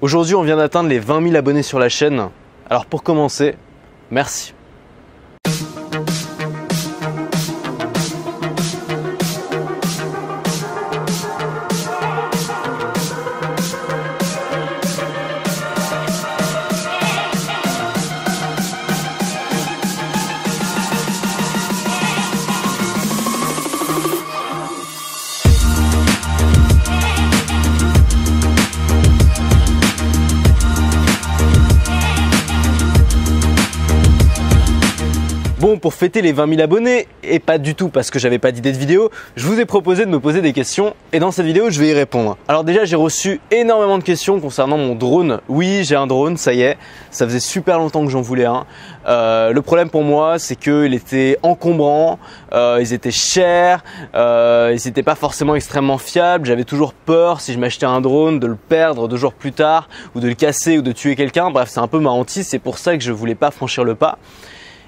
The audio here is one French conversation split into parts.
Aujourd'hui, on vient d'atteindre les 20 000 abonnés sur la chaîne. Alors pour commencer, merci. Bon, pour fêter les 20 000 abonnés, et pas du tout parce que j'avais pas d'idée de vidéo, je vous ai proposé de me poser des questions et dans cette vidéo, je vais y répondre. Alors déjà, j'ai reçu énormément de questions concernant mon drone. Oui, j'ai un drone, ça y est, ça faisait super longtemps que j'en voulais un. Le problème pour moi, c'est qu'il était encombrant, ils étaient chers, ils n'étaient pas forcément extrêmement fiables. J'avais toujours peur, si je m'achetais un drone, de le perdre 2 jours plus tard, ou de le casser, ou de tuer quelqu'un. Bref, c'est un peu ma hantise, c'est pour ça que je voulais pas franchir le pas.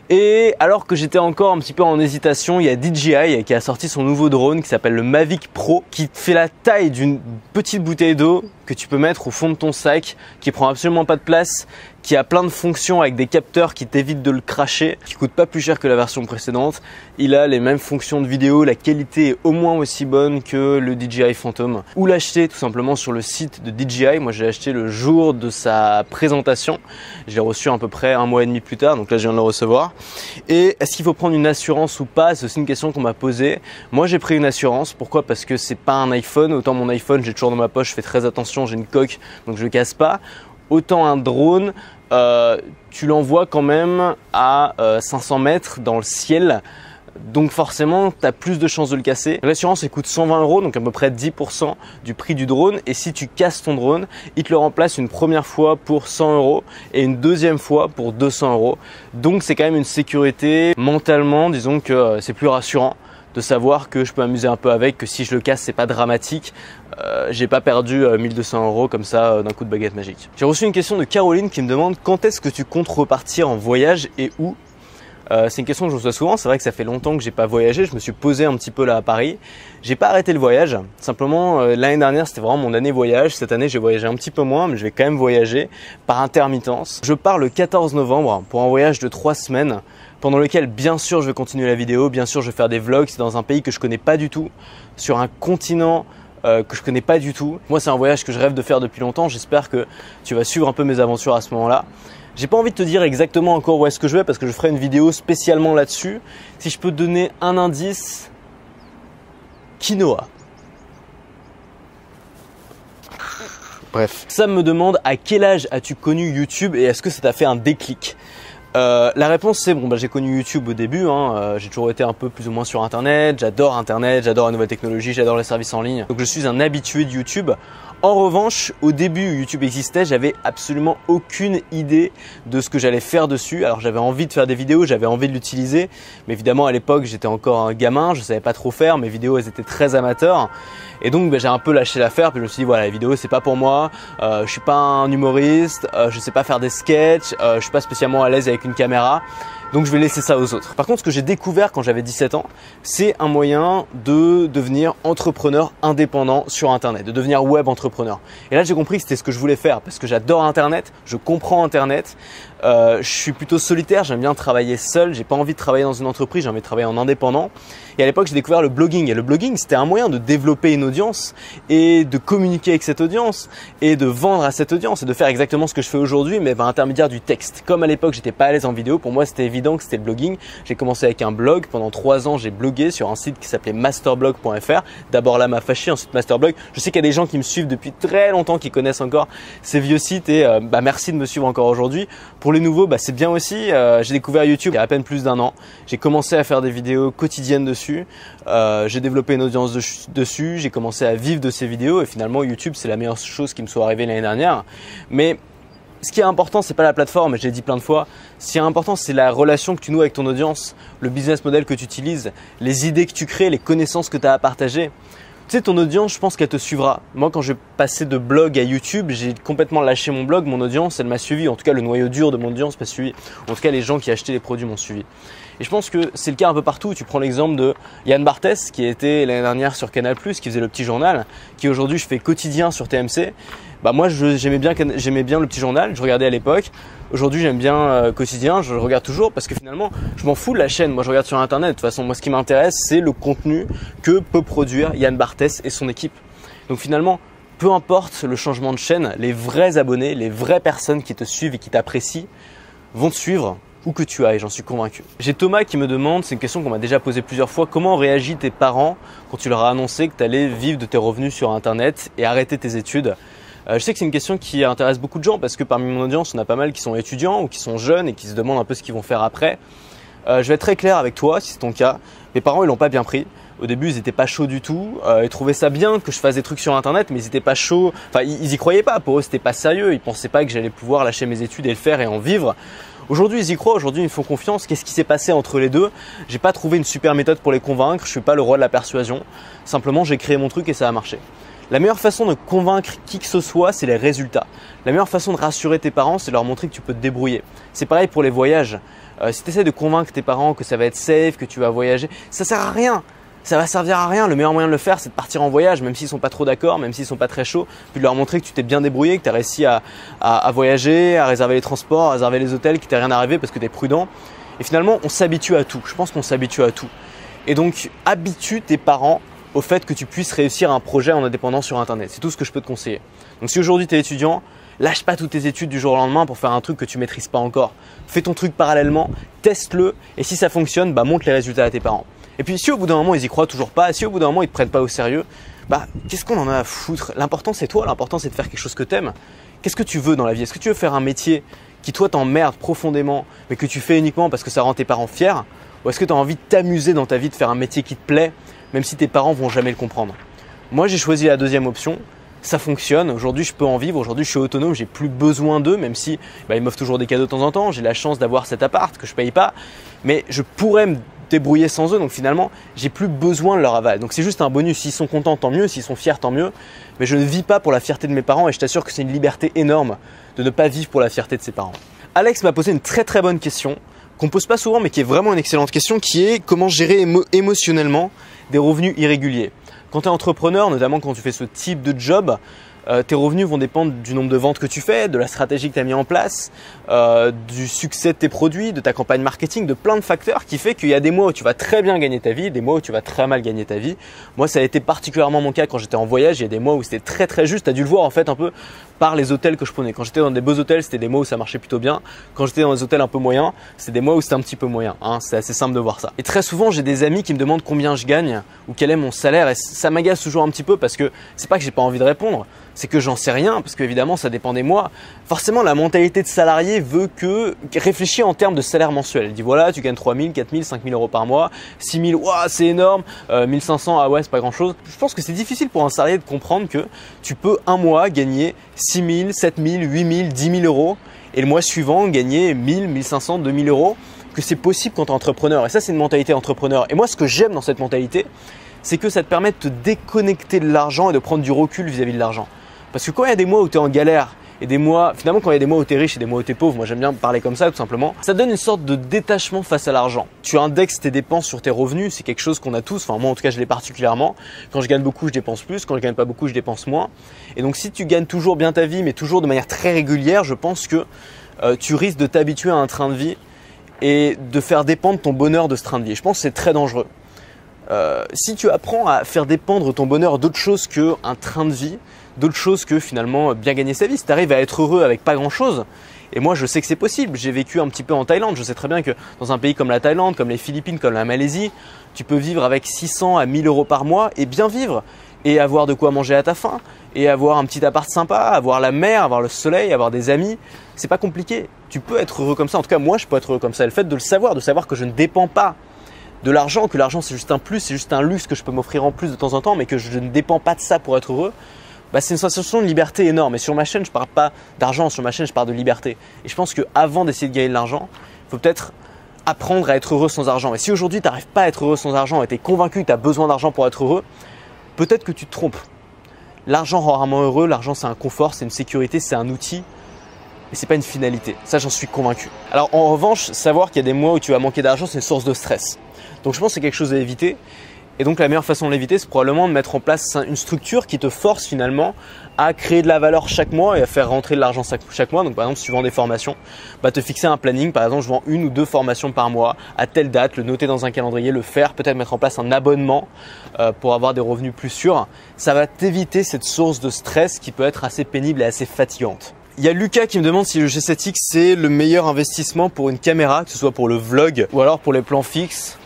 Et alors que j'étais encore un petit peu en hésitation, il y a DJI qui a sorti son nouveau drone qui s'appelle le Mavic Pro, qui fait la taille d'une petite bouteille d'eau que tu peux mettre au fond de ton sac, qui prend absolument pas de place, qui a plein de fonctions avec des capteurs qui t'évitent de le cracher, qui coûte pas plus cher que la version précédente. Il a les mêmes fonctions de vidéo, la qualité est au moins aussi bonne que le DJI Phantom. Ou l'acheter tout simplement sur le site de DJI. Moi j'ai acheté le jour de sa présentation. Je l'ai reçu à peu près 1 mois et demi plus tard, donc là je viens de le recevoir. Et est-ce qu'il faut prendre une assurance ou pas? C'est aussi une question qu'on m'a posée. Moi j'ai pris une assurance. Pourquoi? Parce que c'est pas un iPhone. Autant mon iPhone j'ai toujours dans ma poche, je fais très attention, j'ai une coque donc je le casse pas. Autant un drone, tu l'envoies quand même à 500 mètres dans le ciel. Donc forcément, tu as plus de chances de le casser. L'assurance, elle coûte 120 €, donc à peu près 10% du prix du drone. Et si tu casses ton drone, il te le remplace une première fois pour 100 € et une deuxième fois pour 200 €. Donc c'est quand même une sécurité. Mentalement, disons que c'est plus rassurant de savoir que je peux m'amuser un peu avec, que si je le casse, c'est pas dramatique. J'ai pas perdu 1200 € comme ça d'un coup de baguette magique. J'ai reçu une question de Caroline qui me demande quand est-ce que tu comptes repartir en voyage et où? C'est une question que je reçois souvent. C'est vrai que ça fait longtemps que j'ai pas voyagé. Je me suis posé un petit peu là à Paris. J'ai pas arrêté le voyage. Simplement, l'année dernière, c'était vraiment mon année voyage. Cette année, j'ai voyagé un petit peu moins, mais je vais quand même voyager par intermittence. Je pars le 14 novembre pour un voyage de 3 semaines pendant lequel, bien sûr, je vais continuer la vidéo. Bien sûr, je vais faire des vlogs. C'est dans un pays que je connais pas du tout, sur un continent que je connais pas du tout. Moi, c'est un voyage que je rêve de faire depuis longtemps. J'espère que tu vas suivre un peu mes aventures à ce moment-là. J'ai pas envie de te dire exactement encore où est-ce que je vais parce que je ferai une vidéo spécialement là-dessus. Si je peux te donner un indice, quinoa. Bref. Ça me demande à quel âge as-tu connu YouTube et est-ce que ça t'a fait un déclic? La réponse c'est bon, j'ai connu YouTube au début, j'ai toujours été un peu plus ou moins sur internet, j'adore la nouvelle technologie, j'adore les services en ligne. Donc je suis un habitué de YouTube. En revanche, au début où YouTube existait, j'avais absolument aucune idée de ce que j'allais faire dessus. Alors j'avais envie de faire des vidéos, j'avais envie de l'utiliser, mais évidemment à l'époque j'étais encore un gamin, je savais pas trop faire, mes vidéos elles étaient très amateurs. Et donc j'ai un peu lâché l'affaire, puis je me suis dit voilà, la vidéo c'est pas pour moi, je suis pas un humoriste, je sais pas faire des sketchs, je suis pas spécialement à l'aise avec une caméra. Donc je vais laisser ça aux autres. Par contre, ce que j'ai découvert quand j'avais 17 ans, c'est un moyen de devenir entrepreneur indépendant sur Internet, de devenir web entrepreneur. Et là, j'ai compris que c'était ce que je voulais faire parce que j'adore Internet, je comprends Internet, je suis plutôt solitaire, j'aime bien travailler seul, j'ai pas envie de travailler dans une entreprise, j'ai envie de travailler en indépendant. Et à l'époque, j'ai découvert le blogging. Et le blogging, c'était un moyen de développer une audience et de communiquer avec cette audience et de vendre à cette audience et de faire exactement ce que je fais aujourd'hui, mais par l'intermédiaire du texte. Comme à l'époque, j'étais pas à l'aise en vidéo, pour moi, c'était évident que c'était le blogging. J'ai commencé avec un blog. Pendant 3 ans, j'ai blogué sur un site qui s'appelait masterblog.fr. D'abord là, m'a fâché, ensuite Masterblog. Je sais qu'il y a des gens qui me suivent depuis très longtemps, qui connaissent encore ces vieux sites et merci de me suivre encore aujourd'hui. Pour les nouveaux, c'est bien aussi. J'ai découvert YouTube il y a à peine plus d'1 an. J'ai commencé à faire des vidéos quotidiennes dessus. J'ai développé une audience dessus, j'ai commencé à vivre de ces vidéos et finalement YouTube c'est la meilleure chose qui me soit arrivée l'année dernière. Mais ce qui est important, c'est pas la plateforme, je l'ai dit plein de fois. Ce qui est important, c'est la relation que tu noues avec ton audience, le business model que tu utilises, les idées que tu crées, les connaissances que tu as à partager. Tu sais, ton audience, je pense qu'elle te suivra. Moi, quand je passais de blog à YouTube, j'ai complètement lâché mon blog. Mon audience, elle m'a suivi. En tout cas, le noyau dur de mon audience m'a suivi. En tout cas, les gens qui achetaient les produits m'ont suivi. Et je pense que c'est le cas un peu partout. Tu prends l'exemple de Yann Barthès qui était l'année dernière sur Canal+, qui faisait le petit journal, qui aujourd'hui je fais quotidien sur TMC. Bah moi j'aimais bien le petit journal, je regardais à l'époque. Aujourd'hui j'aime bien quotidien, je le regarde toujours parce que finalement je m'en fous de la chaîne. Moi je regarde sur internet. De toute façon moi ce qui m'intéresse c'est le contenu que peut produire Yann Barthès et son équipe. Donc finalement peu importe le changement de chaîne, les vrais abonnés, les vraies personnes qui te suivent et qui t'apprécient vont te suivre où que tu ailles, j'en suis convaincu. J'ai Thomas qui me demande, c'est une question qu'on m'a déjà posée plusieurs fois, comment ont réagi tes parents quand tu leur as annoncé que tu allais vivre de tes revenus sur internet et arrêter tes études? Je sais que c'est une question qui intéresse beaucoup de gens parce que parmi mon audience, on a pas mal qui sont étudiants ou qui sont jeunes et qui se demandent un peu ce qu'ils vont faire après. Je vais être très clair avec toi si c'est ton cas. Mes parents, ils l'ont pas bien pris. Au début, ils étaient pas chauds du tout. Ils trouvaient ça bien que je fasse des trucs sur internet, mais ils étaient pas chauds. Enfin, ils y croyaient pas. Pour eux, c'était pas sérieux. Ils pensaient pas que j'allais pouvoir lâcher mes études et le faire et en vivre. Aujourd'hui, ils y croient. Aujourd'hui, ils me font confiance. Qu'est-ce qui s'est passé entre les deux? J'ai pas trouvé une super méthode pour les convaincre. Je suis pas le roi de la persuasion. Simplement, j'ai créé mon truc et ça a marché. La meilleure façon de convaincre qui que ce soit, c'est les résultats. La meilleure façon de rassurer tes parents, c'est de leur montrer que tu peux te débrouiller. C'est pareil pour les voyages. Si tu essaies de convaincre tes parents que ça va être safe, que tu vas voyager, ça sert à rien. Ça va servir à rien. Le meilleur moyen de le faire, c'est de partir en voyage, même s'ils sont pas trop d'accord, même s'ils sont pas très chauds, puis de leur montrer que tu t'es bien débrouillé, que tu as réussi à voyager, à réserver les transports, à réserver les hôtels, qu'il t'est rien arrivé parce que tu es prudent. Et finalement, on s'habitue à tout. Je pense qu'on s'habitue à tout. Et donc, habitue tes parents au fait que tu puisses réussir un projet en indépendant sur internet. C'est tout ce que je peux te conseiller. Donc si aujourd'hui tu es étudiant, lâche pas toutes tes études du jour au lendemain pour faire un truc que tu maîtrises pas encore. Fais ton truc parallèlement, teste-le et si ça fonctionne, bah montre les résultats à tes parents. Et puis si au bout d'un moment ils y croient toujours pas, si au bout d'un moment ils te prennent pas au sérieux, bah qu'est-ce qu'on en a à foutre? L'important c'est toi, l'important c'est de faire quelque chose que t'aimes. Qu'est-ce que tu veux dans la vie? Est-ce que tu veux faire un métier qui toi t'emmerde profondément mais que tu fais uniquement parce que ça rend tes parents fiers? Ou est-ce que tu as envie de t'amuser dans ta vie, de faire un métier qui te plaît même si tes parents vont jamais le comprendre? Moi j'ai choisi la deuxième option, ça fonctionne, aujourd'hui je peux en vivre, aujourd'hui je suis autonome, j'ai plus besoin d'eux, même si ils m'offrent toujours des cadeaux de temps en temps, j'ai la chance d'avoir cet appart que je paye pas, mais je pourrais me débrouiller sans eux, donc finalement j'ai plus besoin de leur aval. Donc c'est juste un bonus, s'ils sont contents tant mieux, s'ils sont fiers tant mieux, mais je ne vis pas pour la fierté de mes parents et je t'assure que c'est une liberté énorme de ne pas vivre pour la fierté de ses parents. Alex m'a posé une très bonne question, qu'on pose pas souvent mais qui est vraiment une excellente question, qui est comment gérer émotionnellement des revenus irréguliers. Quand tu es entrepreneur, notamment quand tu fais ce type de job, tes revenus vont dépendre du nombre de ventes que tu fais, de la stratégie que tu as mis en place, du succès de tes produits, de ta campagne marketing, de plein de facteurs qui fait qu'il y a des mois où tu vas très bien gagner ta vie, des mois où tu vas très mal gagner ta vie. Moi, ça a été particulièrement mon cas quand j'étais en voyage. Il y a des mois où c'était très juste. Tu as dû le voir en fait un peu par les hôtels que je prenais. Quand j'étais dans des beaux hôtels, c'était des mois où ça marchait plutôt bien. Quand j'étais dans des hôtels un peu moyens, c'était des mois où c'était un petit peu moyen. C'est assez simple de voir ça. Et très souvent, j'ai des amis qui me demandent combien je gagne ou quel est mon salaire. Et ça m'agace toujours un petit peu parce que c'est pas que j'ai pas envie de répondre, c'est que j'en sais rien parce qu'évidemment ça dépend des mois. Forcément la mentalité de salarié veut que réfléchir en termes de salaire mensuel. Elle dit voilà, tu gagnes 3 000, 4 000, 5 000 euros par mois, 6 000, ouah, c'est énorme, 1 500, ah ouais c'est pas grand chose. Je pense que c'est difficile pour un salarié de comprendre que tu peux un mois gagner 6 000, 7 000, 8 000, 10 000 euros et le mois suivant gagner 1 000, 1 500, 2 000 euros, que c'est possible quand tu es entrepreneur. Et ça c'est une mentalité entrepreneur. Et moi ce que j'aime dans cette mentalité, c'est que ça te permet de te déconnecter de l'argent et de prendre du recul vis-à-vis de l'argent. Parce que quand il y a des mois où tu es en galère et des mois, finalement quand il y a des mois où tu es riche et des mois où tu es pauvre, moi j'aime bien parler comme ça tout simplement, ça donne une sorte de détachement face à l'argent. Tu indexes tes dépenses sur tes revenus, c'est quelque chose qu'on a tous, enfin moi en tout cas je l'ai particulièrement. Quand je gagne beaucoup je dépense plus, quand je gagne pas beaucoup je dépense moins. Et donc si tu gagnes toujours bien ta vie mais toujours de manière très régulière, je pense que tu risques de t'habituer à un train de vie et de faire dépendre ton bonheur de ce train de vie. Je pense que c'est très dangereux. Si tu apprends à faire dépendre ton bonheur d'autre chose qu'un train de vie, d'autre chose que finalement bien gagner sa vie, si tu arrives à être heureux avec pas grand chose, et moi je sais que c'est possible, j'ai vécu un petit peu en Thaïlande, je sais très bien que dans un pays comme la Thaïlande, comme les Philippines, comme la Malaisie, tu peux vivre avec 600 à 1000 euros par mois et bien vivre, et avoir de quoi manger à ta faim, et avoir un petit appart sympa, avoir la mer, avoir le soleil, avoir des amis, c'est pas compliqué, tu peux être heureux comme ça, en tout cas moi je peux être heureux comme ça, le fait de le savoir, de savoir que je ne dépends pas de l'argent, que l'argent c'est juste un plus, c'est juste un luxe que je peux m'offrir en plus de temps en temps, mais que je ne dépends pas de ça pour être heureux, bah c'est une sensation de liberté énorme. Et sur ma chaîne, je parle pas d'argent, sur ma chaîne, je parle de liberté. Et je pense qu'avant d'essayer de gagner de l'argent, il faut peut-être apprendre à être heureux sans argent. Et si aujourd'hui tu n'arrives pas à être heureux sans argent et tu es convaincu que tu as besoin d'argent pour être heureux, peut-être que tu te trompes. L'argent rend rarement heureux, l'argent c'est un confort, c'est une sécurité, c'est un outil. et c'est pas une finalité. Ça, j'en suis convaincu. Alors en revanche, savoir qu'il y a des mois où tu vas manquer d'argent, c'est une source de stress. Donc je pense que c'est quelque chose à éviter. Et donc la meilleure façon de l'éviter, c'est probablement de mettre en place une structure qui te force finalement à créer de la valeur chaque mois et à faire rentrer de l'argent chaque mois. Donc par exemple, si tu vends des formations, te fixer un planning. Par exemple, je vends 1 ou 2 formations par mois à telle date, le noter dans un calendrier, le faire, peut-être mettre en place un abonnement pour avoir des revenus plus sûrs. Ça va t'éviter cette source de stress qui peut être assez pénible et assez fatigante. Il y a Lucas qui me demande si le G7X c'est le meilleur investissement pour une caméra, que ce soit pour le vlog ou alors pour les plans fixes.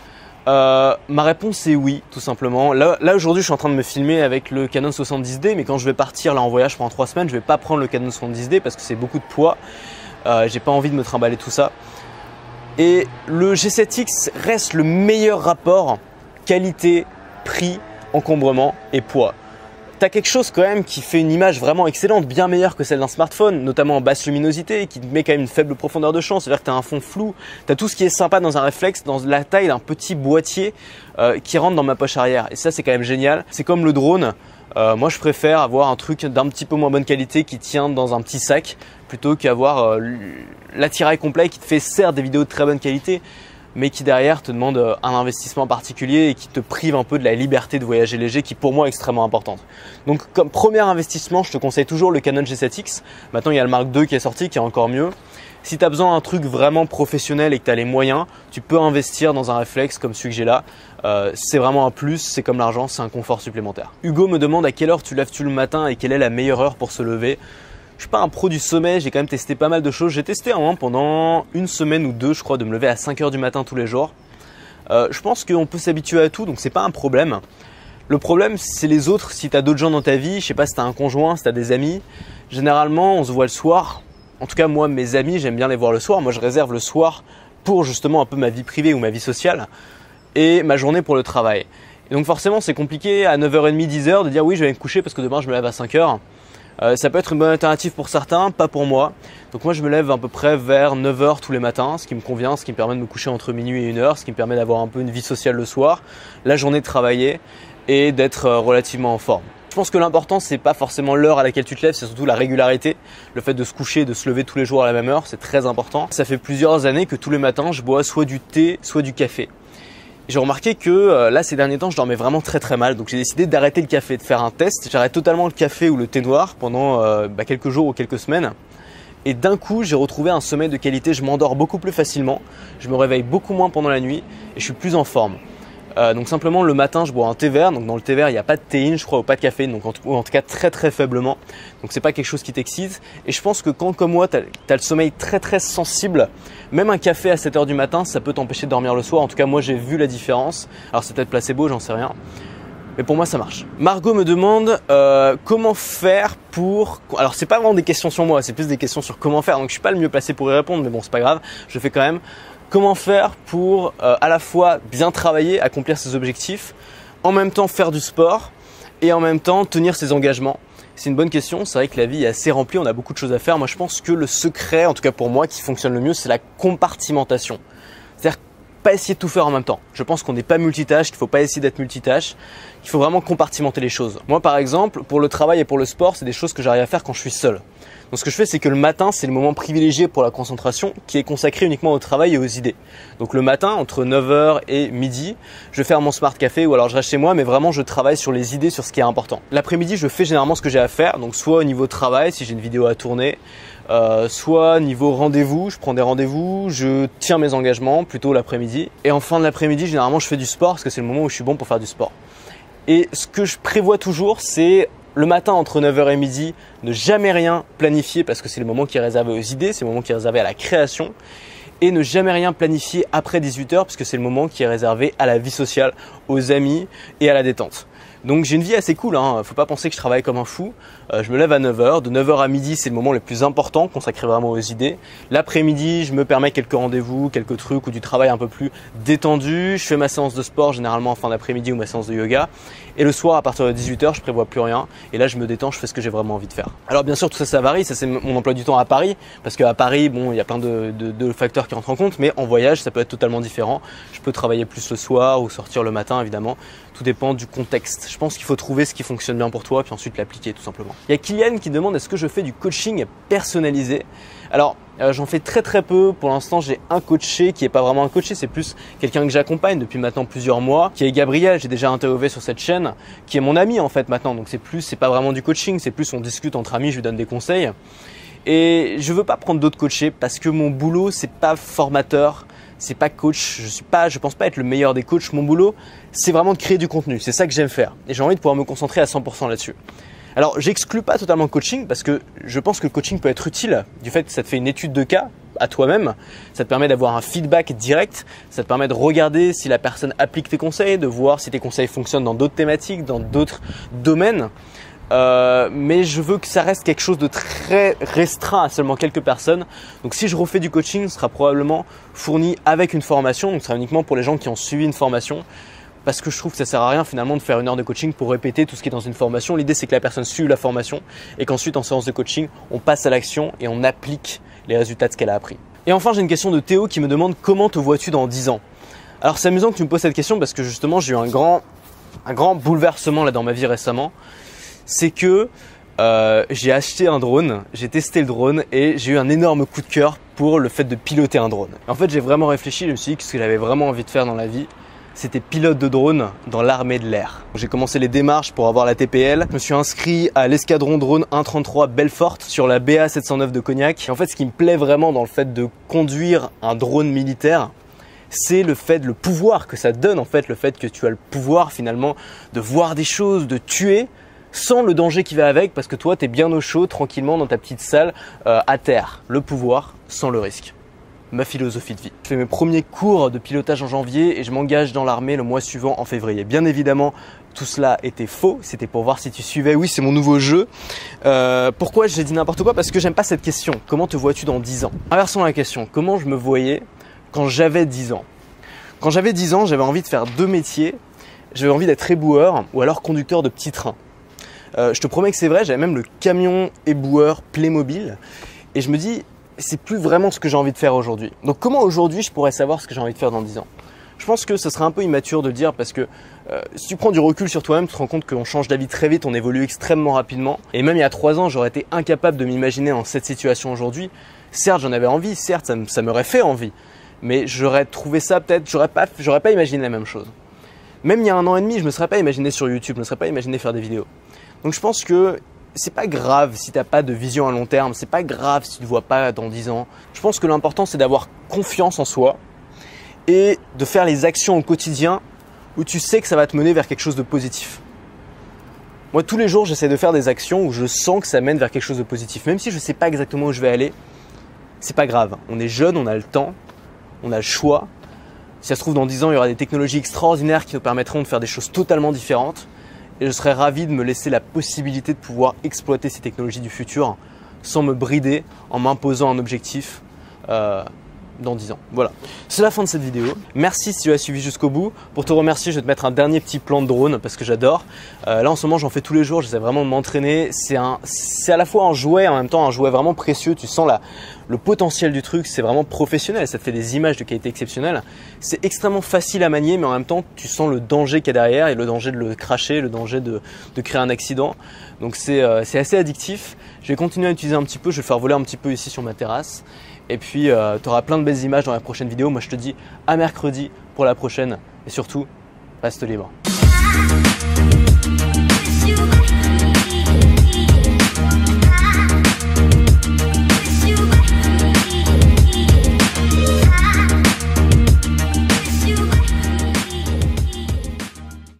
Ma réponse est oui, tout simplement. Là aujourd'hui, je suis en train de me filmer avec le Canon 70D, mais quand je vais partir là en voyage pendant 3 semaines, je vais pas prendre le Canon 70D parce que c'est beaucoup de poids. J'ai pas envie de me trimballer tout ça. Et le G7X reste le meilleur rapport qualité, prix, encombrement et poids. Tu as quelque chose quand même qui fait une image vraiment excellente, bien meilleure que celle d'un smartphone, notamment en basse luminosité, qui te met quand même une faible profondeur de champ, c'est-à-dire que tu as un fond flou, tu as tout ce qui est sympa dans un réflexe, dans la taille d'un petit boîtier qui rentre dans ma poche arrière. Et ça, c'est quand même génial. C'est comme le drone. Moi, je préfère avoir un truc d'un petit peu moins bonne qualité qui tient dans un petit sac plutôt qu'avoir l'attirail complet qui te fait certes des vidéos de très bonne qualité, mais qui derrière te demande un investissement particulier et qui te prive un peu de la liberté de voyager léger qui pour moi est extrêmement importante. Donc comme premier investissement, je te conseille toujours le Canon G7X. Maintenant il y a le Mark II qui est sorti qui est encore mieux. Si tu as besoin d'un truc vraiment professionnel et que tu as les moyens, tu peux investir dans un réflexe comme celui que j'ai là. C'est vraiment un plus, c'est comme l'argent, c'est un confort supplémentaire. Hugo me demande à quelle heure tu lèves-tu le matin et quelle est la meilleure heure pour se lever. Je suis pas un pro du sommeil, j'ai quand même testé pas mal de choses. J'ai testé pendant 1 semaine ou 2, je crois, de me lever à 5 h du matin tous les jours. Je pense qu'on peut s'habituer à tout, donc c'est pas un problème. Le problème, c'est les autres. Si tu as d'autres gens dans ta vie, je sais pas si tu as un conjoint, si tu as des amis, généralement, on se voit le soir. En tout cas, moi, mes amis, j'aime bien les voir le soir. Moi, je réserve le soir pour justement un peu ma vie privée ou ma vie sociale et ma journée pour le travail. Et donc forcément, c'est compliqué à 9h30, 10h de dire oui, je vais me coucher parce que demain, je me lève à 5 h. Ça peut être une bonne alternative pour certains, pas pour moi. Donc moi je me lève à peu près vers 9 h tous les matins, ce qui me convient, ce qui me permet de me coucher entre minuit et 1 h, ce qui me permet d'avoir un peu une vie sociale le soir, la journée de travailler et d'être relativement en forme. Je pense que l'important c'est pas forcément l'heure à laquelle tu te lèves, c'est surtout la régularité. Le fait de se coucher, de se lever tous les jours à la même heure, c'est très important. Ça fait plusieurs années que tous les matins je bois soit du thé, soit du café. J'ai remarqué que là ces derniers temps je dormais vraiment très mal, donc j'ai décidé d'arrêter le café, de faire un test. J'arrête totalement le café ou le thé noir pendant quelques jours ou quelques semaines et d'un coup j'ai retrouvé un sommeil de qualité, je m'endors beaucoup plus facilement, je me réveille beaucoup moins pendant la nuit et je suis plus en forme. Donc simplement le matin je bois un thé vert, donc dans le thé vert il n'y a pas de théine je crois ou pas de caféine, donc en tout cas très faiblement, donc c'est pas quelque chose qui t'excite. Et je pense que quand comme moi tu as le sommeil très sensible, même un café à 7 h du matin ça peut t'empêcher de dormir le soir. En tout cas moi j'ai vu la différence, alors c'est peut-être placebo, j'en sais rien, mais pour moi ça marche. Margot me demande comment faire pour... Alors c'est pas vraiment des questions sur moi, c'est plus des questions sur comment faire, donc je suis pas le mieux placé pour y répondre, mais bon c'est pas grave, je le fais quand même. Comment faire pour à la fois bien travailler, accomplir ses objectifs, en même temps faire du sport et en même temps tenir ses engagements? C'est une bonne question, c'est vrai que la vie est assez remplie, on a beaucoup de choses à faire. Moi je pense que le secret, en tout cas pour moi, qui fonctionne le mieux, c'est la compartimentation. C'est-à-dire pas essayer de tout faire en même temps. Je pense qu'on n'est pas multitâche, qu'il ne faut pas essayer d'être multitâche, qu'il faut vraiment compartimenter les choses. Moi par exemple, pour le travail et pour le sport, c'est des choses que j'arrive à faire quand je suis seul. Donc ce que je fais, c'est que le matin, c'est le moment privilégié pour la concentration qui est consacré uniquement au travail et aux idées. Donc le matin, entre 9 h et midi, je vais faire mon smart café ou alors je reste chez moi, mais vraiment je travaille sur les idées, sur ce qui est important. L'après-midi, je fais généralement ce que j'ai à faire, donc soit au niveau travail, si j'ai une vidéo à tourner, soit niveau rendez-vous, je prends des rendez-vous, je tiens mes engagements plutôt l'après-midi. Et en fin de l'après-midi, généralement, je fais du sport parce que c'est le moment où je suis bon pour faire du sport. Et ce que je prévois toujours, c'est le matin entre 9 h et midi, ne jamais rien planifier parce que c'est le moment qui est réservé aux idées, c'est le moment qui est réservé à la création. Et ne jamais rien planifier après 18 h puisque c'est le moment qui est réservé à la vie sociale, aux amis et à la détente. Donc j'ai une vie assez cool, hein. Faut pas penser que je travaille comme un fou. Je me lève à 9 h, de 9 h à midi c'est le moment le plus important consacré vraiment aux idées. L'après-midi je me permets quelques rendez-vous, quelques trucs ou du travail un peu plus détendu. Je fais ma séance de sport généralement en fin d'après-midi ou ma séance de yoga. Et le soir à partir de 18 h je prévois plus rien et là je me détends, je fais ce que j'ai vraiment envie de faire. Alors bien sûr tout ça ça varie, ça c'est mon emploi du temps à Paris parce qu'à Paris bon il y a plein de facteurs qui rentrent en compte, mais en voyage ça peut être totalement différent. Je peux travailler plus le soir ou sortir le matin évidemment, tout dépend du contexte. Je pense qu'il faut trouver ce qui fonctionne bien pour toi puis ensuite l'appliquer tout simplement. Il y a Kylian qui demande est-ce que je fais du coaching personnalisé? Alors j'en fais très peu. Pour l'instant j'ai un coaché qui est pas vraiment un coaché, c'est plus quelqu'un que j'accompagne depuis maintenant plusieurs mois, qui est Gabriel, j'ai déjà interviewé sur cette chaîne, qui est mon ami en fait maintenant. Donc c'est pas vraiment du coaching, c'est plus on discute entre amis, je lui donne des conseils. Et je veux pas prendre d'autres coachés parce que mon boulot c'est pas formateur, c'est pas coach, je pense pas être le meilleur des coachs. Mon boulot c'est vraiment de créer du contenu, c'est ça que j'aime faire et j'ai envie de pouvoir me concentrer à 100% là-dessus. Alors j'exclus pas totalement le coaching parce que je pense que le coaching peut être utile du fait que ça te fait une étude de cas à toi-même, ça te permet d'avoir un feedback direct, ça te permet de regarder si la personne applique tes conseils, de voir si tes conseils fonctionnent dans d'autres thématiques, dans d'autres domaines. Mais je veux que ça reste quelque chose de très restreint à seulement quelques personnes. Donc si je refais du coaching, ce sera probablement fourni avec une formation. Donc ce sera uniquement pour les gens qui ont suivi une formation. Parce que je trouve que ça sert à rien finalement de faire une heure de coaching pour répéter tout ce qui est dans une formation. L'idée c'est que la personne suive la formation et qu'ensuite en séance de coaching, on passe à l'action et on applique les résultats de ce qu'elle a appris. Et enfin j'ai une question de Théo qui me demande comment te vois-tu dans 10 ans? Alors c'est amusant que tu me poses cette question parce que justement j'ai eu un grand bouleversement là dans ma vie récemment. C'est que j'ai acheté un drone, j'ai testé le drone et j'ai eu un énorme coup de cœur pour le fait de piloter un drone. En fait j'ai vraiment réfléchi, je me suis dit que ce que j'avais vraiment envie de faire dans la vie, c'était pilote de drone dans l'armée de l'air. J'ai commencé les démarches pour avoir la TPL. Je me suis inscrit à l'escadron drone 133 Belfort sur la BA 709 de Cognac. Et en fait, ce qui me plaît vraiment dans le fait de conduire un drone militaire, c'est le pouvoir que ça donne en fait, le fait que tu as le pouvoir finalement de voir des choses, de tuer sans le danger qui va avec parce que toi, tu es bien au chaud, tranquillement dans ta petite salle à terre. Le pouvoir sans le risque. Ma philosophie de vie. Je fais mes premiers cours de pilotage en janvier et je m'engage dans l'armée le mois suivant en février. Bien évidemment, tout cela était faux. C'était pour voir si tu suivais. Oui, c'est mon nouveau jeu. Pourquoi j'ai dit n'importe quoi? Parce que j'aime pas cette question. Comment te vois-tu dans 10 ans? Inversons la question. Comment je me voyais quand j'avais 10 ans? Quand j'avais 10 ans, j'avais envie de faire deux métiers. J'avais envie d'être éboueur ou alors conducteur de petits trains. Je te promets que c'est vrai. J'avais même le camion éboueur Playmobil. Et je me dis, c'est plus vraiment ce que j'ai envie de faire aujourd'hui. Donc comment aujourd'hui je pourrais savoir ce que j'ai envie de faire dans 10 ans? Je pense que ce serait un peu immature de le dire parce que si tu prends du recul sur toi-même, tu te rends compte qu'on change d'avis très vite, on évolue extrêmement rapidement. Et même il y a 3 ans, j'aurais été incapable de m'imaginer dans cette situation aujourd'hui. Certes, j'en avais envie, certes, ça m'aurait fait envie. Mais j'aurais trouvé ça peut-être, j'aurais pas imaginé la même chose. Même il y a 1 an et demi, je me serais pas imaginé sur YouTube, je me serais pas imaginé faire des vidéos. Donc je pense que c'est pas grave si t'as pas de vision à long terme, c'est pas grave si tu te vois pas dans 10 ans. Je pense que l'important c'est d'avoir confiance en soi et de faire les actions au quotidien où tu sais que ça va te mener vers quelque chose de positif. Moi tous les jours j'essaie de faire des actions où je sens que ça mène vers quelque chose de positif. Même si je sais pas exactement où je vais aller, c'est pas grave. On est jeune, on a le temps, on a le choix. Si ça se trouve dans 10 ans il y aura des technologies extraordinaires qui nous permettront de faire des choses totalement différentes. Et je serais ravi de me laisser la possibilité de pouvoir exploiter ces technologies du futur sans me brider en m'imposant un objectif dans 10 ans. Voilà, c'est la fin de cette vidéo. Merci si tu as suivi jusqu'au bout. Pour te remercier, je vais te mettre un dernier petit plan de drone parce que j'adore. Là en ce moment j'en fais tous les jours, j'essaie vraiment de m'entraîner. C'est à la fois un jouet, en même temps un jouet vraiment précieux. Tu sens le potentiel du truc, c'est vraiment professionnel, ça te fait des images de qualité exceptionnelle. C'est extrêmement facile à manier, mais en même temps tu sens le danger qu'il y a derrière et le danger de le cracher, le danger de créer un accident. Donc c'est assez addictif. Je vais continuer à utiliser un petit peu, je vais le faire voler un petit peu ici sur ma terrasse. Et puis tu auras plein de belles images dans la prochaine vidéo. Moi je te dis à mercredi pour la prochaine et surtout reste libre.